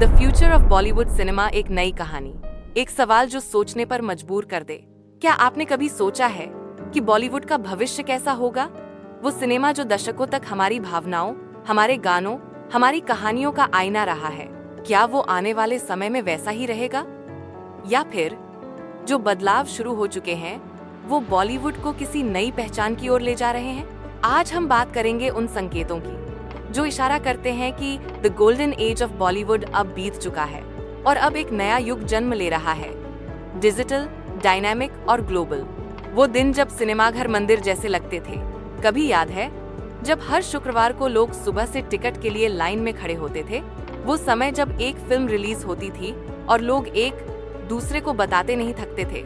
The future of Bollywood cinema एक नई कहानी, एक सवाल जो सोचने पर मजबूर कर दे। क्या आपने कभी सोचा है कि बॉलीवुड का भविष्य कैसा होगा? वो सिनेमा जो दशकों तक हमारी भावनाओं, हमारे गानों, हमारी कहानियों का आईना रहा है, क्या वो आने वाले समय में वैसा ही रहेगा? या फिर जो बदलाव शुरू हो चुके हैं वो बॉलीवुड को किसी नई पहचान की ओर ले जा रहे हैं? आज हम बात करेंगे उन संकेतों की जो इशारा करते हैं कि the golden age of Bollywood अब बीत चुका है और अब एक नया युग जन्म ले रहा है, डिजिटल, डायनामिक और ग्लोबल। वो दिन जब सिनेमाघर मंदिर जैसे लगते थे, कभी याद है जब हर शुक्रवार को लोग सुबह से टिकट के लिए लाइन में खड़े होते थे? वो समय जब एक फिल्म रिलीज होती थी और लोग एक दूसरे को बताते नहीं थकते थे,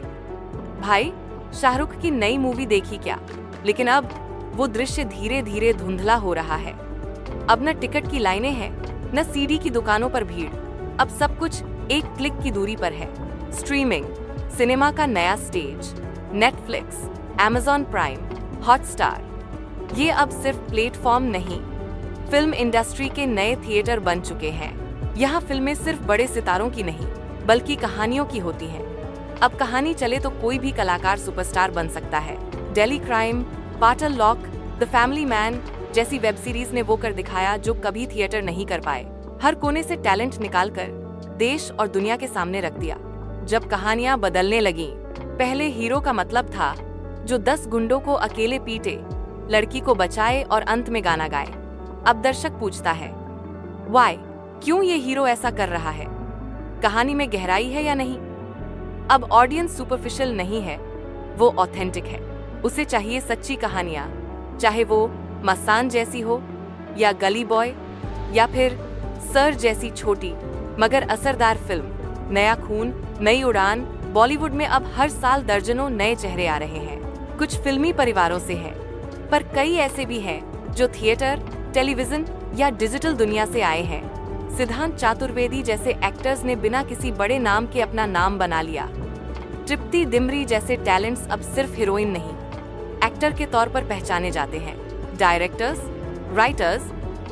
भाई शाहरुख की नई मूवी देखी क्या? लेकिन अब वो दृश्य धीरे धीरे धुंधला हो रहा है। अब न टिकट की लाइनें हैं, न सीडी की दुकानों पर भीड़। अब सब कुछ एक क्लिक की दूरी पर है। स्ट्रीमिंग, सिनेमा का नया stage, Netflix, Amazon prime, Hotstar, ये अब सिर्फ प्लेटफॉर्म नहीं, फिल्म इंडस्ट्री के नए थिएटर बन चुके हैं। यहाँ फिल्में सिर्फ बड़े सितारों की नहीं, बल्कि कहानियों की होती हैं। अब कहानी चले तो कोई भी कलाकार सुपरस्टार बन सकता है। Daily crime, portal lock, the family man जैसी वेब सीरीज ने वो कर दिखाया जो कभी थिएटर नहीं कर पाए। हर कोने से टैलेंट निकालकर देश और दुनिया के सामने रख दिया। जब कहानियां बदलने लगीं, पहले हीरो का मतलब था जो 10 गुंडों को अकेले पीटे, लड़की को बचाए और अंत में गाना गाए। अब दर्शक पूछता है, वाई, क्यों ये हीरो ऐसा कर रहा है? कहानी में गहराई है या नहीं? अब ऑडियंस सुपरफिशियल नहीं है, वो ऑथेंटिक है। उसे चाहिए सच्ची कहानियां, चाहे वो मसान जैसी हो या गली बॉय या फिर सर जैसी छोटी मगर असरदार फिल्म। नया खून, नई उड़ान। बॉलीवुड में अब हर साल दर्जनों नए चेहरे आ रहे हैं। कुछ फिल्मी परिवारों से हैं, पर कई ऐसे भी हैं जो थिएटर, टेलीविजन या डिजिटल दुनिया से आए हैं। सिद्धांत चतुर्वेदी जैसे एक्टर्स ने बिना किसी बड़े नाम के अपना नाम बना लिया। तृप्ति दिमरी जैसे टैलेंट्स अब सिर्फ हीरोइन नहीं, एक्टर के तौर पर पहचाने जाते हैं। डायरेक्टर्स, राइटर्स,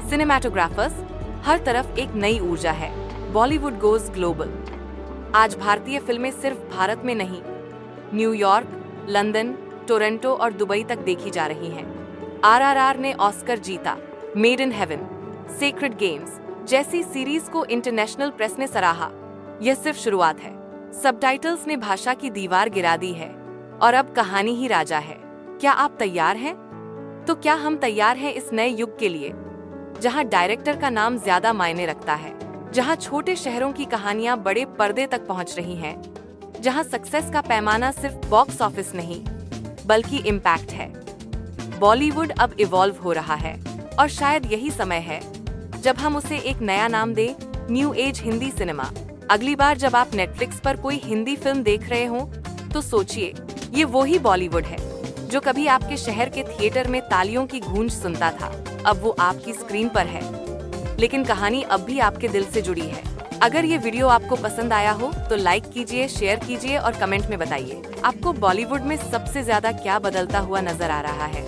सिनेमाटोग्राफर्स, हर तरफ एक नई ऊर्जा है। Bollywood goes global. आज भारतीय फिल्में सिर्फ भारत में नहीं, न्यूयॉर्क, लंदन, टोरंटो और दुबई तक देखी जा रही हैं। आरआरआर ने ऑस्कर जीता, made in heaven, sacred games जैसी सीरीज को इंटरनेशनल प्रेस ने सराहा। यह सिर्फ शुरुआत है। सबटाइटल्स ने भाषा की दीवार गिरा दी है और अब कहानी ही राजा है। क्या आप तैयार हैं? तो क्या हम तैयार हैं इस नए युग के लिए, जहां डायरेक्टर का नाम ज्यादा मायने रखता है, जहां छोटे शहरों की कहानियां बड़े पर्दे तक पहुंच रही हैं, जहां सक्सेस का पैमाना सिर्फ बॉक्स ऑफिस नहीं बल्कि इम्पैक्ट है। बॉलीवुड अब इवॉल्व हो रहा है और शायद यही समय है जब हम उसे एक नया नाम दें, न्यू एज हिंदी सिनेमा। अगली बार जब आप नेटफ्लिक्स पर कोई हिंदी फिल्म देख रहे हो तो सोचिए, ये वही बॉलीवुड है जो कभी आपके शहर के थिएटर में तालियों की गूंज सुनता था। अब वो आपकी स्क्रीन पर है, लेकिन कहानी अब भी आपके दिल से जुड़ी है। अगर ये वीडियो आपको पसंद आया हो तो लाइक कीजिए, शेयर कीजिए और कमेंट में बताइए आपको बॉलीवुड में सबसे ज्यादा क्या बदलता हुआ नजर आ रहा है।